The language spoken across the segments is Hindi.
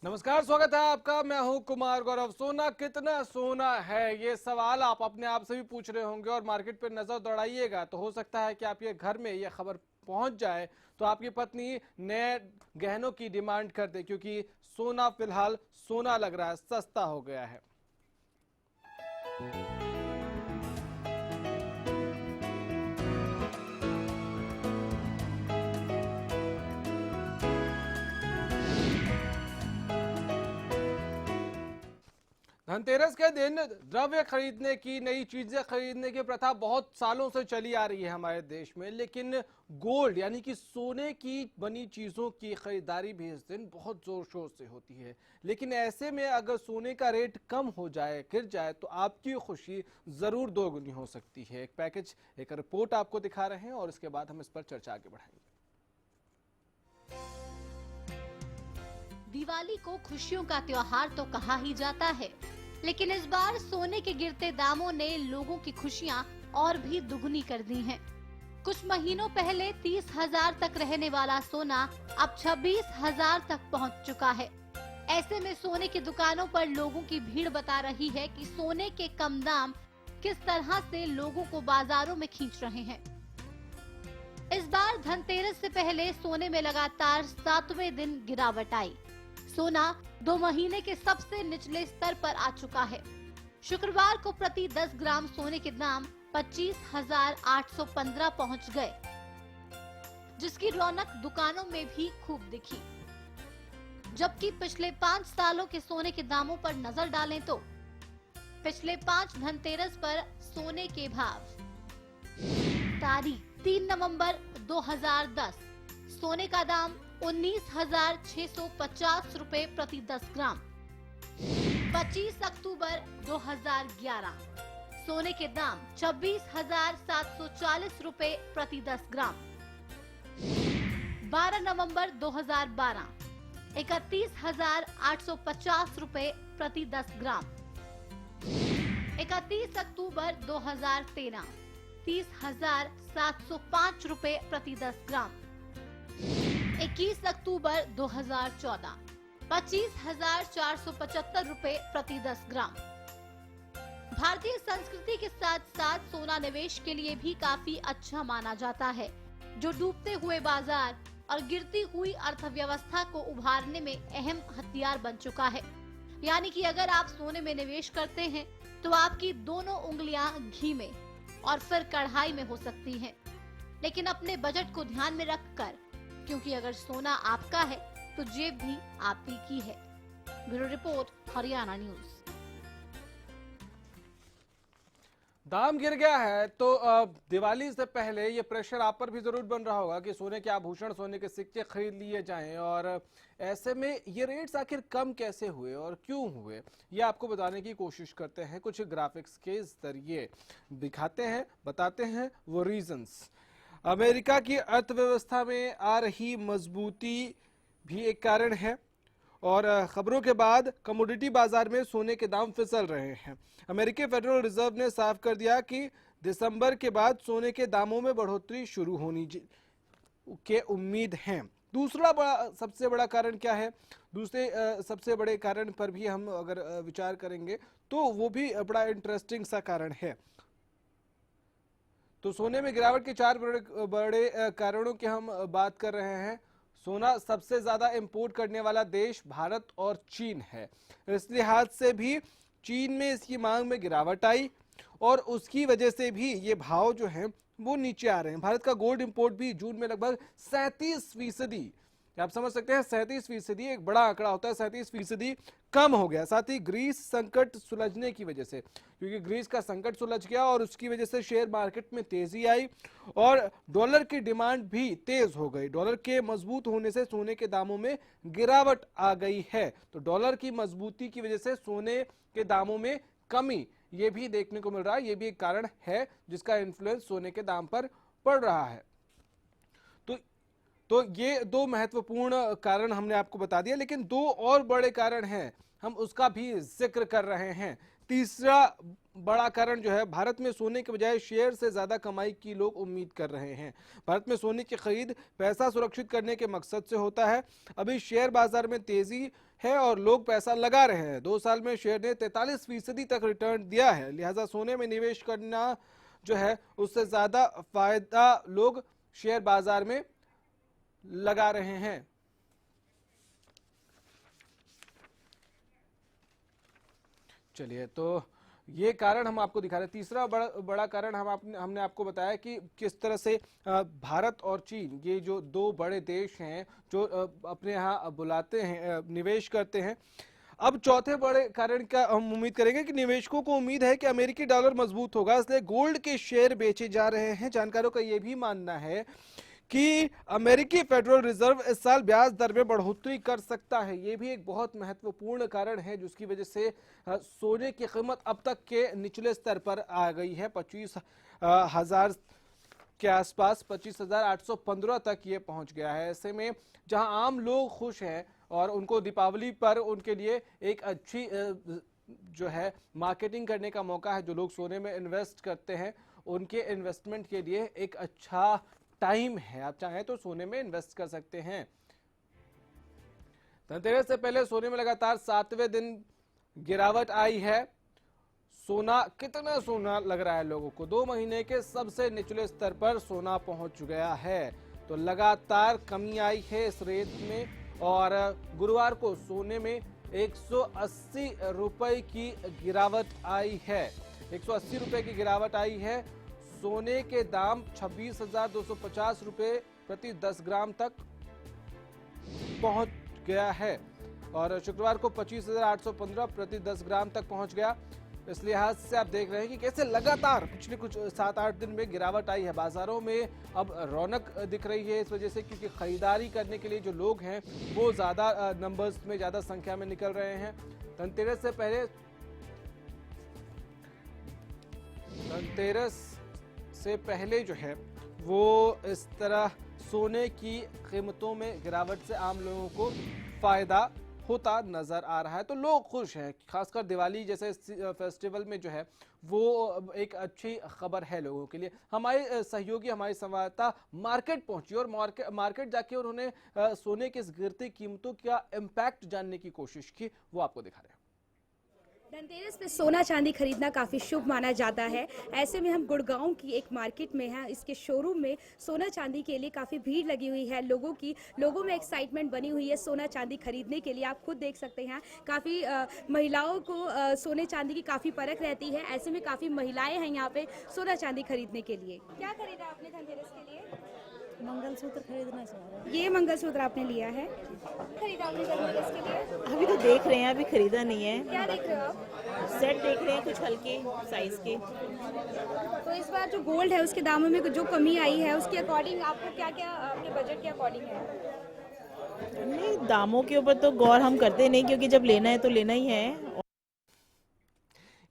नमस्कार, स्वागत है आपका। मैं हूं कुमार गौरव। सोना कितना सोना है, ये सवाल आप अपने आप से भी पूछ रहे होंगे और मार्केट पर नजर दौड़ाइएगा तो हो सकता है कि आपके घर में ये खबर पहुंच जाए तो आपकी पत्नी नए गहनों की डिमांड कर दे, क्योंकि सोना फिलहाल सोना लग रहा है सस्ता हो गया है। धनतेरस के दिन द्रव्य खरीदने की, नई चीजें खरीदने की प्रथा बहुत सालों से चली आ रही है हमारे देश में, लेकिन गोल्ड यानी कि सोने की बनी चीजों की खरीदारी भी इस दिन बहुत जोर शोर से होती है। लेकिन ऐसे में अगर सोने का रेट कम हो जाए, गिर जाए, तो आपकी खुशी जरूर दोगुनी हो सकती है। एक पैकेज, एक रिपोर्ट आपको दिखा रहे हैं और इसके बाद हम इस पर चर्चा आगे बढ़ाएंगे। दिवाली को खुशियों का त्योहार तो कहा ही जाता है, लेकिन इस बार सोने के गिरते दामों ने लोगों की खुशियां और भी दुगनी कर दी हैं। कुछ महीनों पहले 30,000 तक रहने वाला सोना अब 26,000 तक पहुंच चुका है। ऐसे में सोने की दुकानों पर लोगों की भीड़ बता रही है कि सोने के कम दाम किस तरह से लोगों को बाजारों में खींच रहे हैं। इस बार धनतेरस से पहले सोने में लगातार 7वें दिन गिरावट आई। सोना 2 महीने के सबसे निचले स्तर पर आ चुका है। शुक्रवार को प्रति 10 ग्राम सोने के दाम 25,815 पहुंच गए, जिसकी रौनक दुकानों में भी खूब दिखी। जबकि पिछले 5 सालों के सोने के दामों पर नजर डालें तो पिछले 5 धनतेरस पर सोने के भाव। तारीख 3 नवंबर 2010, सोने का दाम 19,650 रुपए प्रति 10 ग्राम। 25 अक्टूबर 2011, सोने के दाम 26,740 रुपए प्रति 10 ग्राम। 12 नवंबर 2012, 31,850 रुपए प्रति 10 ग्राम। 31 अक्टूबर 2013, 30,705 रुपए प्रति 10 ग्राम। 21 अक्टूबर 2014, 25,475 रुपए प्रति 10 ग्राम। भारतीय संस्कृति के साथ साथ सोना निवेश के लिए भी काफी अच्छा माना जाता है, जो डूबते हुए बाजार और गिरती हुई अर्थव्यवस्था को उभारने में अहम हथियार बन चुका है। यानी कि अगर आप सोने में निवेश करते हैं तो आपकी दोनों उंगलियां घी में और फिर कढ़ाई में हो सकती हैं, लेकिन अपने बजट को ध्यान में रखकर, क्योंकि अगर सोना आपका है तो जेब भी आप ही की है। Bureau report, Haryana news. दाम गिर गया है तो दिवाली से पहले ये प्रेशर आप पर भी जरूर बन रहा होगा कि सोने के आभूषण, सोने के सिक्के खरीद लिए जाएं। और ऐसे में ये रेट्स आखिर कम कैसे हुए और क्यों हुए, ये आपको बताने की कोशिश करते हैं। कुछ ग्राफिक्स के जरिए दिखाते हैं, बताते हैं वो रीजंस। अमेरिका की अर्थव्यवस्था में आ रही मजबूती भी एक कारण है और खबरों के बाद कमोडिटी बाजार में सोने के दाम फिसल रहे हैं। अमेरिकी फेडरल रिजर्व ने साफ कर दिया कि दिसंबर के बाद सोने के दामों में बढ़ोतरी शुरू होने के उम्मीद हैं। दूसरा सबसे बड़ा कारण क्या है? दूसरे सबसे बड़े कारण पर भी हम अगर विचार करेंगे तो वो भी बड़ा इंटरेस्टिंग सा कारण है। तो सोने में गिरावट के 4 बड़े कारणों की हम बात कर रहे हैं। सोना सबसे ज्यादा इंपोर्ट करने वाला देश भारत और चीन है। इस लिहाज से भी चीन में इसकी मांग में गिरावट आई और उसकी वजह से भी ये भाव जो है वो नीचे आ रहे हैं। भारत का गोल्ड इंपोर्ट भी जून में लगभग 37%, आप समझ सकते हैं 37% एक बड़ा आंकड़ा होता है, 37% कम हो गया। साथ ही ग्रीस संकट सुलझने की वजह से, क्योंकि ग्रीस का संकट सुलझ गया और उसकी वजह से शेयर मार्केट में तेजी आई और डॉलर की डिमांड भी तेज हो गई। डॉलर के मजबूत होने से सोने के दामों में गिरावट आ गई है। तो डॉलर की मजबूती की वजह से सोने के दामों में कमी ये भी देखने को मिल रहा है। ये भी एक कारण है जिसका इन्फ्लुएंस सोने के दाम पर पड़ रहा है। तो ये दो महत्वपूर्ण कारण हमने आपको बता दिया, लेकिन दो और बड़े कारण हैं, हम उसका भी जिक्र कर रहे हैं। तीसरा बड़ा कारण जो है, भारत में सोने के बजाय शेयर से ज्यादा कमाई की लोग उम्मीद कर रहे हैं। भारत में सोने की खरीद पैसा सुरक्षित करने के मकसद से होता है। अभी शेयर बाजार में तेजी है और लोग पैसा लगा रहे हैं। 2 साल में शेयर ने 43% तक रिटर्न दिया है, लिहाजा सोने में निवेश करना जो है उससे ज्यादा फायदा लोग शेयर बाजार में लगा रहे हैं। चलिए, तो ये कारण हम आपको दिखा रहे हैं। तीसरा बड़ा कारण हमने आपको बताया कि किस तरह से भारत और चीन, ये जो दो बड़े देश हैं जो अपने यहाँ बुलाते हैं, निवेश करते हैं। अब चौथे बड़े कारण का हम उम्मीद करेंगे कि निवेशकों को उम्मीद है कि अमेरिकी डॉलर मजबूत होगा, इसलिए गोल्ड के शेयर बेचे जा रहे हैं। जानकारों का यह भी मानना है कि अमेरिकी फेडरल रिजर्व इस साल ब्याज दर में बढ़ोतरी कर सकता है। यह भी एक बहुत महत्वपूर्ण कारण है जिसकी वजह से सोने की कीमत अब तक के निचले स्तर पर आ गई है। 25,000 के आसपास, 25,815 तक ये पहुंच गया है। ऐसे में जहां आम लोग खुश हैं और उनको दीपावली पर उनके लिए एक अच्छी जो है मार्केटिंग करने का मौका है, जो लोग सोने में इन्वेस्ट करते हैं उनके इन्वेस्टमेंट के लिए एक अच्छा टाइम है। आप चाहें तो सोने में इन्वेस्ट कर सकते हैं। धनतेरस से पहले सोने में लगातार 7वें दिन गिरावट आई है। कितना सोना लग रहा है लोगों को? 2 महीने के सबसे निचले स्तर पर सोना पहुंच गया है। तो लगातार कमी आई है इस रेट में और गुरुवार को सोने में 180 रुपए की गिरावट आई है। 180 रुपए की गिरावट आई है। सोने के दाम 26,250 रुपए प्रति 10 ग्राम तक पहुंच गया है और शुक्रवार को 25,815 प्रति 10 ग्राम तक पहुंच गया। इस लिहाज से आप देख रहे हैं कि कैसे लगातार पिछले कुछ 7-8 दिन में गिरावट आई है। बाजारों में अब रौनक दिख रही है इस वजह से, क्योंकि खरीदारी करने के लिए जो लोग हैं वो ज्यादा नंबर्स में, ज्यादा संख्या में निकल रहे हैं। धनतेरस से पहले जो है वो इस तरह सोने की कीमतों में गिरावट से आम लोगों को फायदा होता नजर आ रहा है। तो लोग खुश हैं, खासकर दिवाली जैसे फेस्टिवल में जो है वो एक अच्छी खबर है लोगों के लिए। हमारे सहयोगी, हमारे संवाददाता मार्केट पहुंची और मार्केट जाके उन्होंने सोने की इस गिरती कीमतों का इम्पैक्ट जानने की कोशिश की, वो आपको दिखा रहे हैं। धनतेरस में सोना चांदी खरीदना काफ़ी शुभ माना जाता है। ऐसे में हम गुड़गांव की एक मार्केट में हैं। इसके शोरूम में सोना चांदी के लिए काफ़ी भीड़ लगी हुई है। लोगों में एक्साइटमेंट बनी हुई है सोना चांदी खरीदने के लिए। आप खुद देख सकते हैं, काफ़ी महिलाओं को सोने चांदी की काफ़ी परख रहती है। ऐसे में काफ़ी महिलाएं हैं यहाँ पे सोना चांदी खरीदने के लिए। क्या खरीदा आपने धनतेरस के लिए? मंगलसूत्र खरीदना चाह रहे हैं। ये मंगलसूत्र आपने लिया है? खरीदा आपने धनतेरस के लिए? अभी तो देख रहे हैं, अभी खरीदा नहीं है। क्या देख रहे हो आप? सेट देख रहे हैं, कुछ हल्के साइज के। तो इस बार जो गोल्ड है उसके दामों में जो कमी आई है उसके अकॉर्डिंग आपको क्या आपके बजट के अकॉर्डिंग है? नहीं, दामों के ऊपर तो गौर हम करते नहीं, क्योंकि जब लेना है तो लेना ही है।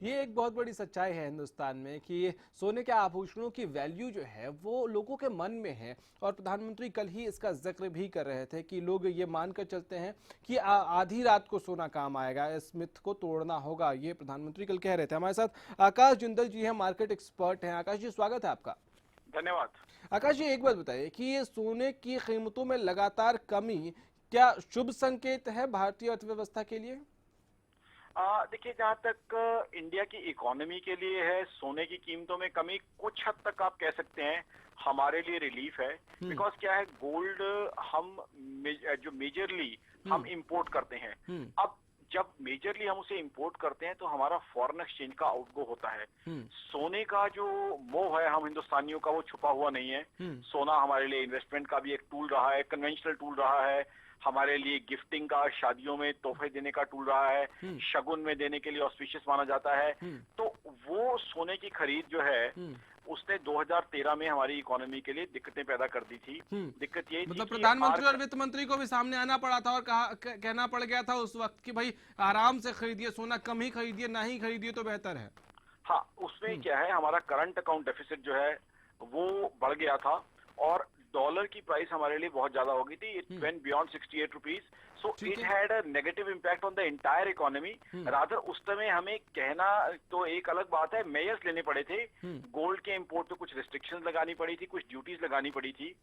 ये एक बहुत बड़ी सच्चाई है हिंदुस्तान में कि सोने के आभूषणों की वैल्यू जो है वो लोगों के मन में है और प्रधानमंत्री कल ही इसका जिक्र भी कर रहे थे कि लोग ये मानकर चलते हैं कि आधी रात को सोना काम आएगा। इस मिथ को तोड़ना होगा, ये प्रधानमंत्री कल कह रहे थे। हमारे साथ आकाश जिंदल जी हैं, मार्केट एक्सपर्ट हैं। आकाश जी, स्वागत है आपका। धन्यवाद। आकाश जी, एक बात बताइए कि ये सोने की कीमतों में लगातार कमी क्या शुभ संकेत है भारतीय अर्थव्यवस्था के लिए? देखिए, जहाँ तक इंडिया की इकोनॉमी के लिए है, सोने की कीमतों में कमी कुछ हद तक आप कह सकते हैं हमारे लिए रिलीफ है। बिकॉज क्या है, गोल्ड हम जो मेजरली हम इंपोर्ट करते हैं। अब जब मेजरली हम उसे इंपोर्ट करते हैं तो हमारा फॉरेन एक्सचेंज का आउटगो होता है। सोने का जो मोह है हम हिंदुस्तानियों का, वो छुपा हुआ नहीं है। सोना हमारे लिए इन्वेस्टमेंट का भी एक टूल रहा है, कन्वेंशनल टूल रहा है, हमारे लिए गिफ्टिंग का, शादियों में तोहफे देने का टूल रहा है, शगुन में देने के लिए ऑस्पिशियस माना जाता है। तो वो सोने की खरीद जो है उसने 2013 में हमारी इकोनॉमी के लिए दिक्कतें पैदा कर दी थी। दिक्कत ये मतलब थी कि प्रधानमंत्री और वित्त मंत्री को भी सामने आना पड़ा था और कहना पड़ गया था उस वक्त कि भाई आराम से खरीदिए सोना, कम ही खरीदिए, ना ही खरीदिए तो बेहतर है। हाँ, उसमें क्या है, हमारा करंट अकाउंट डेफिसिट जो है वो बढ़ गया था और डॉलर की प्राइस हमारे लिए बहुत ज्यादा हो गई थी। It went beyond 68 rupees, so it had a negative impact on the entire economy. Rather उस समय हमें कहना तो एक अलग बात है, मेजर्स लेने पड़े थे। गोल्ड के इंपोर्ट पे कुछ रिस्ट्रिक्शंस लगानी पड़ी थी, कुछ ड्यूटीज लगानी पड़ी थी।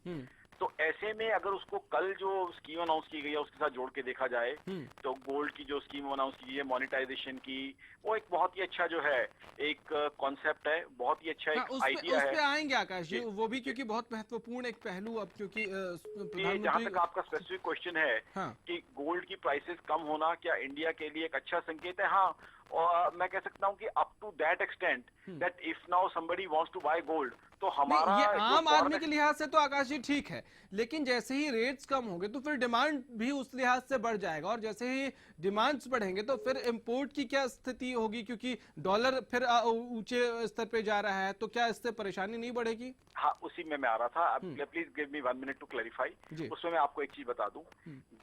तो ऐसे में अगर उसको कल जो स्कीम अनाउंस की गई है उसके साथ जोड़ के देखा जाए तो गोल्ड की जो स्कीम अनाउंस की गई है मोनेटाइजेशन की, वो एक बहुत ही अच्छा जो है एक कॉन्सेप्ट है, बहुत ही अच्छा एक आइडिया है। उस पे आएंगे आकाश जी, वो भी क्योंकि बहुत महत्वपूर्ण एक पहलू अब क्योंकि जहाँ तक आपका स्पेसिफिक क्वेश्चन है कि गोल्ड की प्राइसेस कम होना क्या इंडिया के लिए एक अच्छा संकेत है? हाँ, और मैं कह सकता हूँ कि up to that extent that if now somebody wants to buy gold तो हमारा ये आम आदमी के लिहाज से तो आकाश जी ठीक है, लेकिन जैसे ही रेट्स कम होंगे तो फिर डिमांड भी उस लिहाज से बढ़ जाएगा और जैसे ही डिमांड्स बढ़ेंगे तो फिर इंपोर्ट की क्या स्थिति होगी, क्योंकि डॉलर फिर ऊंचे स्तर पे जा रहा है, तो क्या इससे परेशानी नहीं बढ़ेगी? हाँ, उसी में मैं आ रहा था। Please give me 1 minute to clarify. उसमें मैं आपको एक चीज बता दूं,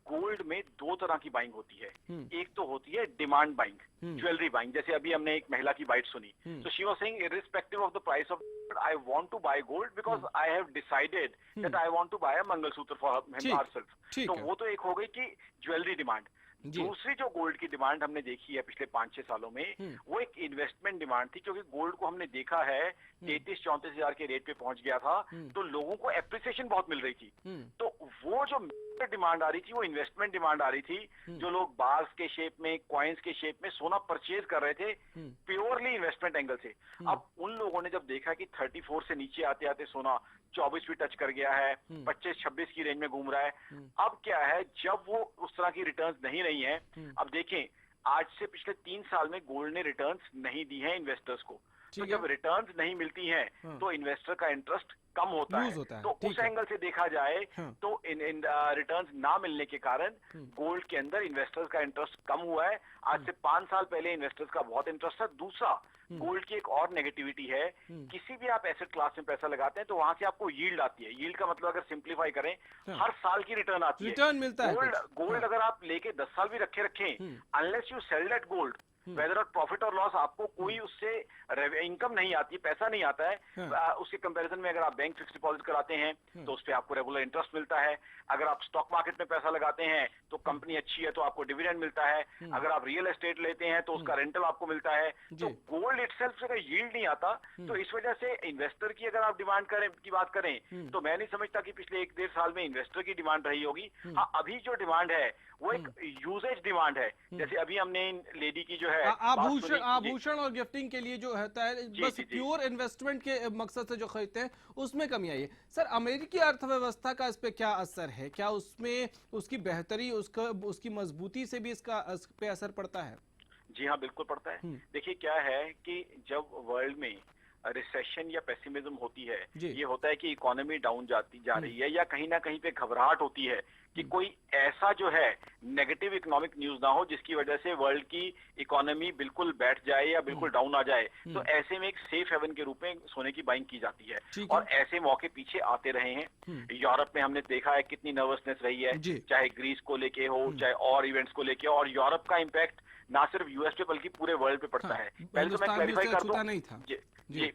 गोल्ड में दो तरह की बाइंग होती है। एक तो होती है डिमांड बाइंग, ज्वेलरी बाइंग, जैसे अभी हमने एक महिला की बाइट सुनी, तो she was saying irrespective of the price of I want to buy gold because I have decided that I want to buy a mangalsutra for herself। तो वो तो एक हो गई कि ज्वेलरी डिमांड। दूसरी जो गोल्ड की डिमांड हमने देखी है पिछले 5-6 सालों में, वो एक इन्वेस्टमेंट डिमांड थी, क्योंकि गोल्ड को हमने देखा है 33-34 हजार के रेट पे पहुंच गया था, तो लोगों को एप्रिसिएशन बहुत मिल रही थी। तो वो जो डिमांड आ रही थी वो इन्वेस्टमेंट डिमांड आ रही थी, जो लोग बार्स के शेप में, कॉइन्स के शेप में सोना परचेज कर रहे थे प्योरली इन्वेस्टमेंट एंगल से। अब उन लोगों ने जब देखा कि 34 से नीचे आते आते सोना 24 भी टच कर गया है, 25-26 की रेंज में घूम रहा है, अब क्या है, जब वो उस तरह की रिटर्न्स नहीं रही हैं, अब देखें आज से पिछले 3 साल में गोल्ड ने रिटर्न्स नहीं दी हैं इन्वेस्टर्स को। तो जब रिटर्न्स नहीं मिलती हैं तो इन्वेस्टर का इंटरेस्ट कम होता है। तो उस एंगल से देखा जाए तो इन रिटर्न्स ना मिलने के कारण गोल्ड के अंदर इन्वेस्टर्स का इंटरेस्ट कम हुआ है। आज से 5 साल पहले इन्वेस्टर्स का बहुत इंटरेस्ट था। दूसरा, गोल्ड की एक और नेगेटिविटी है, किसी भी आप एसेट क्लास में पैसा लगाते हैं तो वहां से आपको यील्ड आती है। यील्ड का मतलब अगर सिंप्लीफाई करें, हर साल की रिटर्न आती है, रिटर्न मिलता है। गोल्ड अगर आप लेके 10 साल भी रखें, unless you sell that gold, whether profit और लॉस, आपको कोई उससे इनकम नहीं आती, पैसा नहीं आता है। उसके कंपैरिजन में अगर आप बैंक फिक्स डिपॉजिट कराते हैं तो उस पर आपको रेगुलर इंटरेस्ट मिलता है। अगर आप स्टॉक मार्केट में पैसा लगाते हैं तो कंपनी अच्छी है तो आपको डिविडेंड मिलता है। अगर आप रियल एस्टेट लेते हैं तो उसका रेंटल आपको मिलता है। तो गोल्ड इटसेल्फ से यील्ड नहीं आता, तो इस वजह से इन्वेस्टर की अगर आप डिमांड की बात करें तो मैं नहीं समझता कि पिछले 1-1.5 साल में इन्वेस्टर की डिमांड रही होगी। हाँ, अभी जो डिमांड है वो एक यूजेज डिमांड है। जैसे अभी हमने लेडी की जो है आभूषण और गिफ्टिंग के लिए जो होता है, बस प्योर इन्वेस्टमेंट के मकसद से जो खरीदते हैं उसमें कमी आई है। सर, अमेरिकी अर्थव्यवस्था का इस पे क्या असर है? क्या उसमें उसकी बेहतरी, उसकी मजबूती से भी इस पे असर पड़ता है? जी हाँ, बिल्कुल पड़ता है। देखिए क्या है कि जब वर्ल्ड में रिसेशन या पेसिमिज्म होती है, ये होता है कि इकोनॉमी डाउन जा रही है या कहीं ना कहीं पे घबराहट होती है कि कोई ऐसा जो है नेगेटिव इकोनॉमिक न्यूज ना हो जिसकी वजह से वर्ल्ड की इकोनॉमी बिल्कुल बैठ जाए या बिल्कुल डाउन आ जाए, तो ऐसे में एक सेफ हेवन के रूप में सोने की बाइंग की जाती है। और ऐसे मौके पीछे आते रहे हैं। यूरोप में हमने देखा है कितनी नर्वसनेस रही है, चाहे ग्रीस को लेके हो, चाहे और इवेंट्स को लेके, और यूरोप का इम्पैक्ट ना सिर्फ यूएस पे बल्कि पूरे वर्ल्ड पे पड़ता है। पहले तो मैं क्लैरिफाई करता हूँ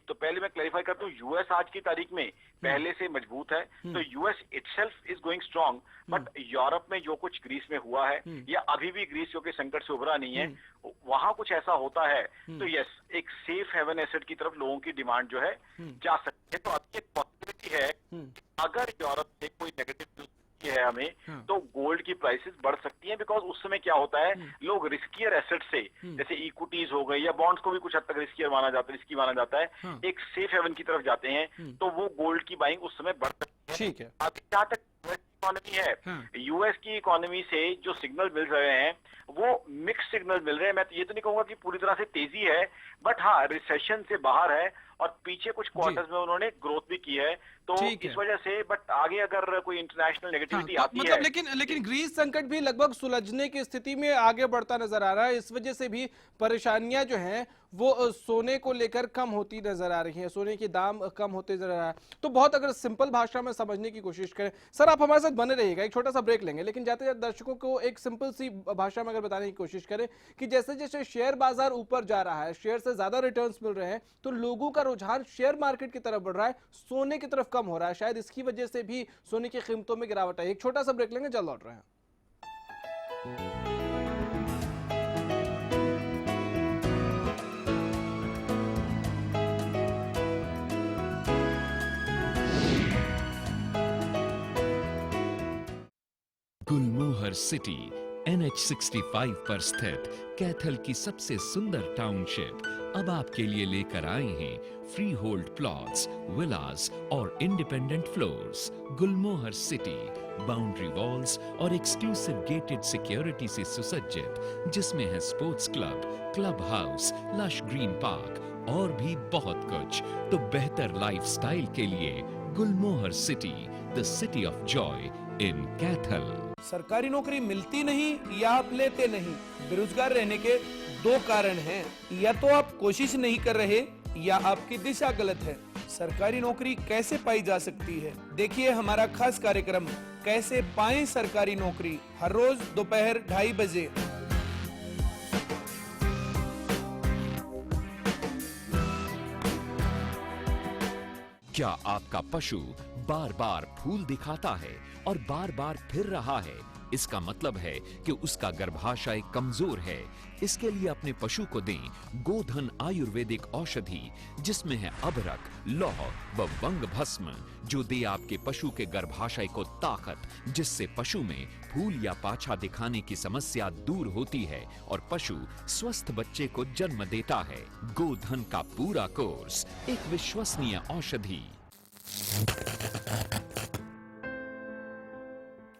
तो पहले मैं क्लैरिफाई करता हूँ, यूएस आज की तारीख में पहले से मजबूत है, तो US itself is going strong. But Europe में जो कुछ ग्रीस में हुआ है या अभी भी ग्रीस जो कि संकट से उभरा नहीं है, वहां कुछ ऐसा होता है तो यस, एक सेफ हेवन एसेट की तरफ लोगों की डिमांड जो है जा सकती है। तो अब एक पॉसिबिलिटी है अगर यूरोप से कोई नेगेटिव है हमें तो गोल्ड की प्राइसेस बढ़ सकती हैं, बिकॉज उस समय क्या होता है, लोग रिस्कियर एसेट से, जैसे इक्विटीज हो गई या बॉन्ड्स को भी कुछ हद तक रिस्की माना जाता है, एक सेफ हेवन की तरफ जाते हैं, तो वो गोल्ड की बाइंग उस समय बढ़ सकती है। ठीक है। अब जहाँ तक इकोनॉमी है, हाँ। यूएस की इकोनॉमी से जो सिग्नल मिल रहे हैं वो मिक्स सिग्नल मिल रहे हैं। मैं तो ये तो नहीं कहूंगा कि पूरी तरह से तेजी है, बट हाँ रिसेशन से बाहर है और पीछे कुछ क्वार्टर्स में उन्होंने ग्रोथ भी की है, तो इस वजह से। बट आगे अगर कोई इंटरनेशनल नेगेटिविटी हाँ, आती मतलब है, लेकिन ग्रीस संकट भी लगभग सुलझने की स्थिति में आगे बढ़ता नजर आ रहा है। इस वजह से भी परेशानियां जो हैं वो सोने को लेकर कम होती नजर आ रही हैं, सोने के दाम कम होते नजर आ रहा है। तो बहुत अगर सिंपल भाषा में समझने की कोशिश करें, सर आप हमारे साथ बने रहिएगा, एक छोटा सा ब्रेक लेंगे, लेकिन जाते जाते दर्शकों को एक सिंपल सी भाषा में अगर बताने की कोशिश करें कि जैसे जैसे शेयर बाजार ऊपर जा रहा है, शेयर से ज्यादा रिटर्न्स मिल रहे हैं, तो लोगों का रुझान शेयर मार्केट की तरफ बढ़ रहा है, सोने की तरफ कम हो रहा है। शायद इसकी वजह से भी सोने की कीमतों में गिरावट है। एक छोटा सा ब्रेक लेंगे, जल्द लौट रहे हैं। गुलमोहर सिटी NH65 पर स्थित कैथल की सबसे सुंदर टाउनशिप अब आपके लिए लेकर आए हैं फ्री होल्ड प्लॉट्स, विलास और independent floors. Gulmohar city boundary walls और एक्सक्लूसिव गेटेड सिक्योरिटी से सुसज्जित, जिसमें है sports club, club house, lush green park और भी बहुत कुछ। तो बेहतर लाइफस्टाइल के लिए Gulmohar city, the city of joy in Kaithal. सरकारी नौकरी मिलती नहीं या आप लेते नहीं, बेरोजगार रहने के दो कारण हैं। या तो आप कोशिश नहीं कर रहे या आपकी दिशा गलत है। सरकारी नौकरी कैसे पाई जा सकती है, देखिए हमारा खास कार्यक्रम कैसे पाएं सरकारी नौकरी, हर रोज दोपहर 2:30 बजे। क्या आपका पशु बार बार फूल दिखाता है और बार बार फिर रहा है? इसका मतलब है कि उसका गर्भाशय कमजोर है। इसके लिए अपने पशु को दें गोधन आयुर्वेदिक औषधि, जिसमें है अबरक, लौह व वंग भस्म, जो दे आपके पशु के गर्भाशय को ताकत, जिससे पशु में फूल या पाछा दिखाने की समस्या दूर होती है और पशु स्वस्थ बच्चे को जन्म देता है। गोधन का पूरा कोर्स, एक विश्वसनीय औषधि।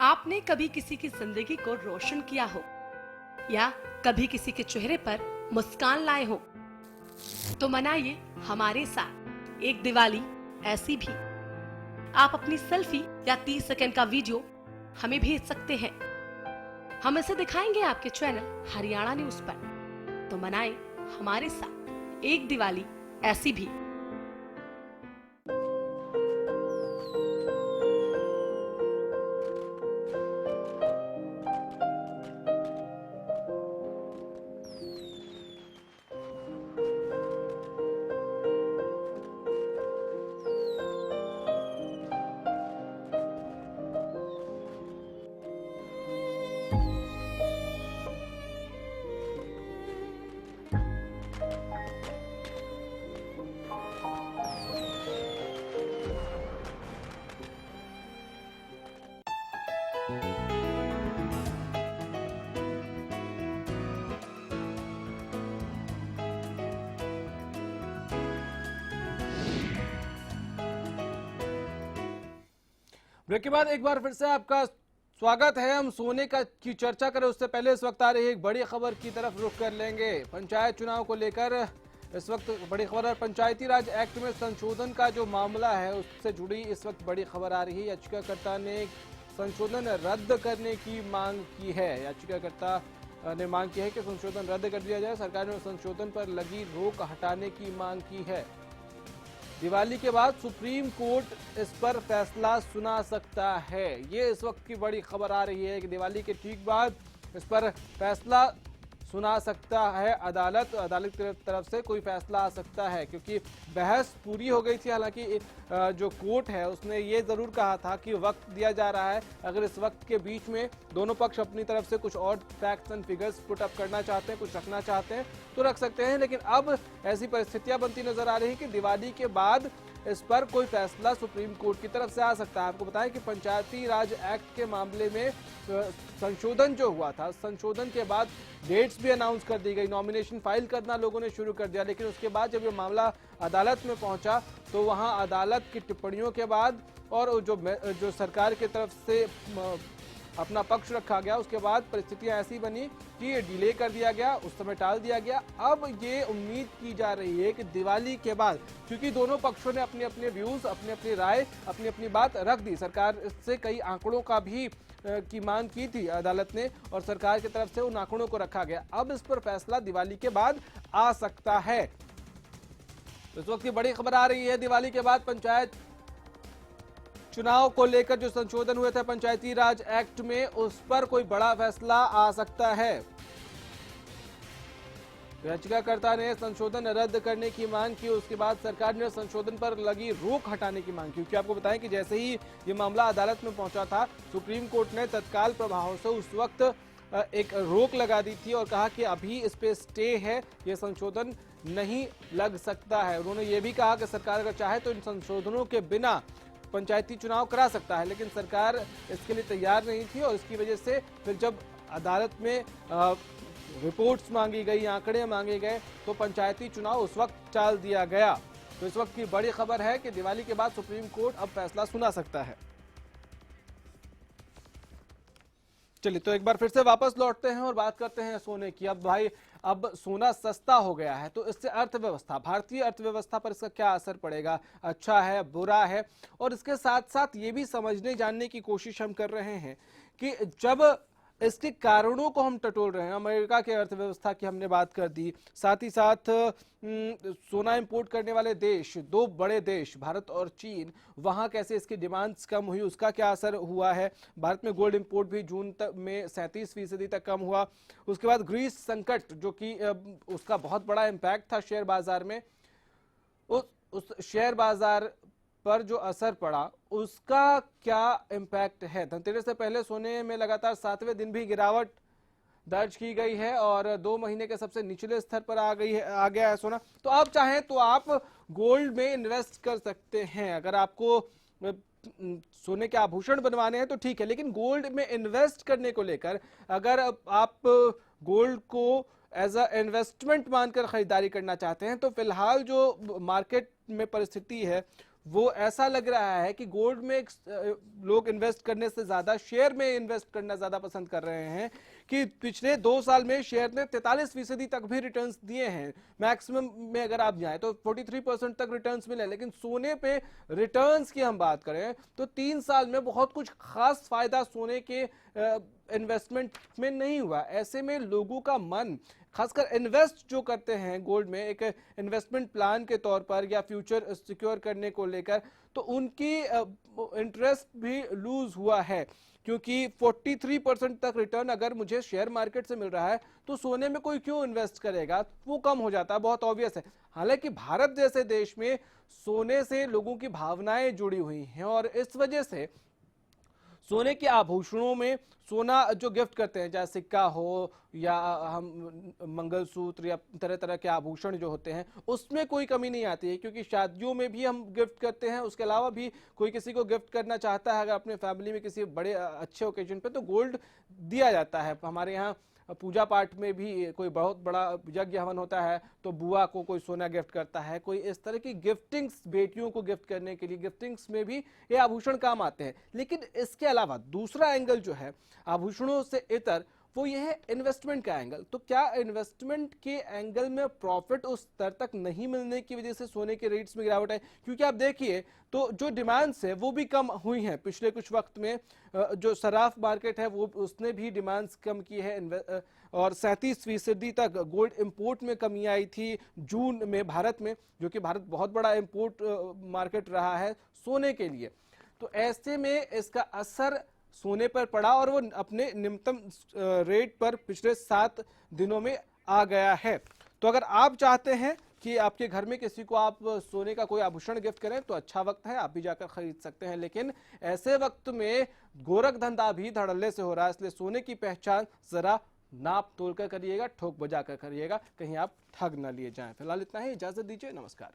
आपने कभी किसी की जिंदगी को रोशन किया हो या कभी किसी के चेहरे पर मुस्कान लाए हो, तो मनाइए हमारे साथ एक दिवाली ऐसी भी। आप अपनी सेल्फी या 30 सेकंड का वीडियो हमें भेज सकते हैं, हम इसे दिखाएंगे आपके चैनल हरियाणा न्यूज पर। तो मनाएं हमारे साथ एक दिवाली ऐसी भी। ब्रेक के बाद एक बार फिर से आपका स्वागत है। हम सोने की चर्चा करें उससे पहले इस वक्त आ रही एक बड़ी खबर की तरफ रुख कर लेंगे। पंचायत चुनाव को लेकर इस वक्त बड़ी खबर है। पंचायती राज एक्ट में संशोधन का जो मामला है उससे जुड़ी इस वक्त बड़ी खबर आ रही है। याचिकाकर्ता ने संशोधन रद्द करने की मांग की है। याचिकाकर्ता ने मांग की है कि संशोधन रद्द कर दिया जाए। सरकार ने संशोधन पर लगी रोक हटाने की मांग की है। दिवाली के बाद सुप्रीम कोर्ट इस पर फैसला सुना सकता है। ये इस वक्त की बड़ी खबर आ रही है कि दिवाली के ठीक बाद इस पर फैसला सुना सकता है अदालत। अदालत की तरफ से कोई फैसला आ सकता है, क्योंकि बहस पूरी हो गई थी। हालांकि जो कोर्ट है उसने ये जरूर कहा था कि वक्त दिया जा रहा है, अगर इस वक्त के बीच में दोनों पक्ष अपनी तरफ से कुछ और facts and figures put up करना चाहते हैं, कुछ रखना चाहते हैं तो रख सकते हैं। लेकिन अब ऐसी परिस्थितियां बनती नजर आ रही है कि दिवाली के बाद इस पर कोई फैसला सुप्रीम कोर्ट की तरफ से आ सकता है। आपको बताएं कि पंचायती राज एक्ट के मामले में संशोधन जो हुआ था, संशोधन के बाद डेट्स भी अनाउंस कर दी गई, नॉमिनेशन फाइल करना लोगों ने शुरू कर दिया। लेकिन उसके बाद जब ये मामला अदालत में पहुंचा तो वहां अदालत की टिप्पणियों के बाद और जो सरकार की तरफ से अपना पक्ष रखा गया, उसके बाद परिस्थितियां ऐसी बनी कि ये डिले कर दिया गया, उस समय टाल दिया गया। अब ये उम्मीद की जा रही है कि दिवाली के बाद, क्योंकि दोनों पक्षों ने अपने अपने व्यूज, अपनी अपनी राय, अपनी अपनी बात रख दी, सरकार से कई आंकड़ों का भी की मांग की थी अदालत ने और सरकार की तरफ से उन आंकड़ों को रखा गया। अब इस पर फैसला दिवाली के बाद आ सकता है। इस वक्त की बड़ी खबर आ रही है, दिवाली के बाद पंचायत चुनाव को लेकर जो संशोधन हुए थे पंचायती राज एक्ट में, उस पर कोई बड़ा फैसला आ सकता है। याचिकाकर्ता ने संशोधन रद्द करने की मांग की, उसके बाद सरकार ने संशोधन पर लगी रोक हटाने की मांग की। क्योंकि आपको बताएं कि जैसे ही ये मामला अदालत में पहुंचा था, सुप्रीम कोर्ट ने तत्काल प्रभाव से उस वक्त एक रोक लगा दी थी और कहा कि अभी इस पे स्टे है, ये संशोधन नहीं लग सकता है। उन्होंने ये भी कहा कि सरकार अगर चाहे तो इन संशोधनों के बिना पंचायती चुनाव करा सकता है, लेकिन सरकार इसके लिए तैयार नहीं थी और इसकी वजह से फिर जब अदालत में रिपोर्ट्स मांगी गई, आंकड़े मांगे गए, तो पंचायती चुनाव उस वक्त टाल दिया गया। तो इस वक्त की बड़ी खबर है कि दिवाली के बाद सुप्रीम कोर्ट अब फैसला सुना सकता है। चलिए तो एक बार फिर से वापस लौटते हैं और बात करते हैं सोने की। अब भाई अब सोना सस्ता हो गया है तो इससे अर्थव्यवस्था, भारतीय अर्थव्यवस्था पर इसका क्या असर पड़ेगा, अच्छा है बुरा है, और इसके साथ साथ ये भी समझने जानने की कोशिश हम कर रहे हैं कि जब इसके कारणों को हम टटोल रहे हैं, अमेरिका की अर्थव्यवस्था की हमने बात कर दी, साथ ही साथ सोना इंपोर्ट करने वाले देश, दो बड़े देश भारत और चीन, वहां कैसे इसकी डिमांड्स कम हुई, उसका क्या असर हुआ है। भारत में गोल्ड इंपोर्ट भी जून तक में 37% तक कम हुआ। उसके बाद ग्रीस संकट, जो कि उसका बहुत बड़ा इम्पैक्ट था शेयर बाजार में, उस शेयर बाजार पर जो असर पड़ा उसका क्या इम्पैक्ट है। धनतेरस से पहले सोने में लगातार 7वें दिन भी गिरावट दर्ज की गई है और 2 महीने के सबसे निचले स्तर पर आ गया है सोना। तो आप चाहें तो आप गोल्ड में इन्वेस्ट कर सकते हैं, अगर आपको सोने के आभूषण बनवाने हैं तो ठीक है, लेकिन गोल्ड में इन्वेस्ट करने को लेकर अगर आप गोल्ड को एज अ इन्वेस्टमेंट मानकर खरीदारी करना चाहते हैं तो फिलहाल जो मार्केट में परिस्थिति है वो ऐसा लग रहा है कि गोल्ड में लोग इन्वेस्ट करने से ज्यादा शेयर में इन्वेस्ट करना ज्यादा पसंद कर रहे हैं। कि पिछले 2 साल में शेयर ने 43% तक भी रिटर्न्स दिए हैं, मैक्सिमम में अगर आप जाएं तो 43% तक रिटर्न्स मिले। लेकिन सोने पे रिटर्न्स की हम बात करें तो 3 साल में बहुत कुछ खास फायदा सोने के इन्वेस्टमेंट में नहीं हुआ। ऐसे में लोगों का मन, खासकर इन्वेस्ट जो करते हैं गोल्ड में एक इन्वेस्टमेंट प्लान के तौर पर या फ्यूचर सिक्योर करने को लेकर, तो उनकी इंटरेस्ट भी लूज हुआ है। क्योंकि 43% तक रिटर्न अगर मुझे शेयर मार्केट से मिल रहा है तो सोने में कोई क्यों इन्वेस्ट करेगा, वो कम हो जाता है, बहुत ऑब्वियस है। हालांकि भारत जैसे देश में सोने से लोगों की भावनाएं जुड़ी हुई हैं और इस वजह से सोने के आभूषणों में सोना जो गिफ्ट करते हैं, चाहे सिक्का हो या हम मंगलसूत्र या तरह तरह के आभूषण जो होते हैं, उसमें कोई कमी नहीं आती है। क्योंकि शादियों में भी हम गिफ्ट करते हैं, उसके अलावा भी कोई किसी को गिफ्ट करना चाहता है अगर अपने फैमिली में किसी बड़े अच्छे ओकेजन पे, तो गोल्ड दिया जाता है। हमारे यहाँ पूजा पाठ में भी कोई बहुत बड़ा यज्ञ हवन होता है तो बुआ को कोई सोना गिफ्ट करता है, कोई इस तरह की गिफ्टिंग्स, बेटियों को गिफ्ट करने के लिए गिफ्टिंग्स में भी ये आभूषण काम आते हैं। लेकिन इसके अलावा दूसरा एंगल जो है आभूषणों से इतर, वो ये है इन्वेस्टमेंट का एंगल। तो क्या इन्वेस्टमेंट के एंगल में प्रॉफिट उस स्तर तक नहीं मिलने की वजह से सोने के रेट्स में गिरावट है? क्योंकि आप देखिए तो जो डिमांड्स है वो भी कम हुई हैं पिछले कुछ वक्त में। जो सराफ मार्केट है वो उसने भी डिमांड्स कम की है और 37% तक गोल्ड इंपोर्ट में कमी आई थी जून में भारत में, जो कि भारत बहुत बड़ा इंपोर्ट मार्केट रहा है सोने के लिए। तो ऐसे में इसका असर सोने पर पड़ा और वो अपने निम्नतम रेट पर पिछले 7 दिनों में आ गया है। तो अगर आप चाहते हैं कि आपके घर में किसी को आप सोने का कोई आभूषण गिफ्ट करें तो अच्छा वक्त है, आप भी जाकर खरीद सकते हैं। लेकिन ऐसे वक्त में गोरख धंधा भी धड़ल्ले से हो रहा है, इसलिए सोने की पहचान जरा नाप तोल कर करिएगा, ठोक बजा कर करिएगा, कहीं आप ठग न लिए जाएं। फिलहाल इतना ही, इजाजत दीजिए, नमस्कार।